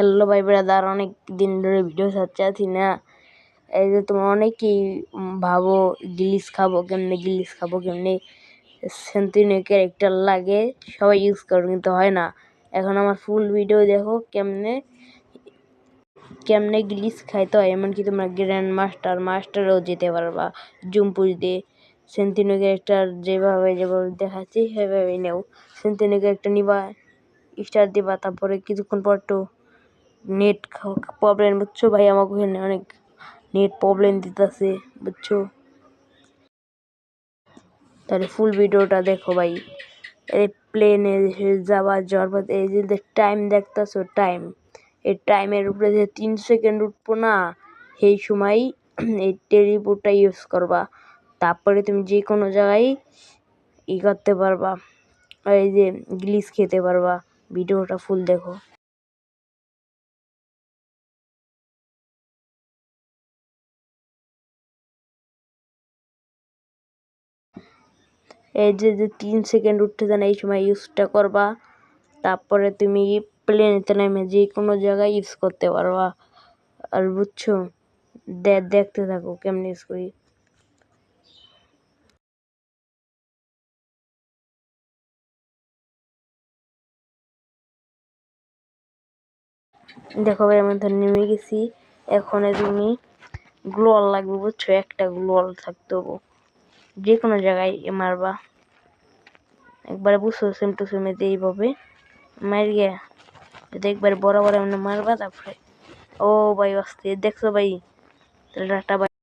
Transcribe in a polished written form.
Hello ভাই brother, অনেক দিন ধরে ভিডিও ছাড়তে আছি না। এই যে তোমরা অনেকেই ভাবো গিলিস খাবো কেমনে সেন্টিনো ক্যারেক্টার লাগে সবাই ইউজ করো, কিন্তু হয় না। এখন আমার ফুল ভিডিও দেখো কেমনে গ্লিচ খাইতে হয়। এমনকি তোমরা গ্র্যান্ড মাস্টারও যেতে পারবা জুম পুশ দিয়ে। সেন্টিনো ক্যারেক্টার যেভাবে দেখাচ্ছি সেভাবে নেও। সেন্টিনো ক্যারেক্টার নিবা, স্টার দিবা, তারপরে কিছুক্ষণ পর একটু নেট প্রবলেম, বুঝছো ভাই? আমাকে এখানে অনেক নেট প্রবলেম দিতেছে, বুঝছো? তাহলে ফুল ভিডিওটা দেখো ভাই। এই প্লেনে যাওয়ার পথে এই যে টাইম দেখতেছো, এই টাইমের উপরে যে 3 সেকেন্ড উঠবো না, সেই সময় এই টেলিপোর্টটা ইউজ করবা। তারপরে তুমি যে কোনো জায়গায় করতে পারবা, এই যে গ্লিচ খেতে পারবা। ভিডিওটা ফুল দেখো। এই যে 3 সেকেন্ড উঠতে দেন, এই সময় ইউজটা করবা। তারপরে তুমি প্লেনেতে নেমে যে কোনো জায়গায় ইউজ করতে পারবা। আর বুঝছো, দেখতে থাকো কেমনে ইউজ করি। দেখো ভাই, আমি ধরে নেমে গেছি। এখন তুমি গ্লোয়াল লাগবে, বুঝছো? একটা গ্লোয়াল থাকতে হবে, যে কোনো জায়গায় মারবা একবারে, বুঝছো? সেম টু সেম এইভাবে মার গিয়া যদি একবারে বরাবর এমনি মারবা। তারপরে ও ভাই আসতে দেখছো ভাই, তাহলে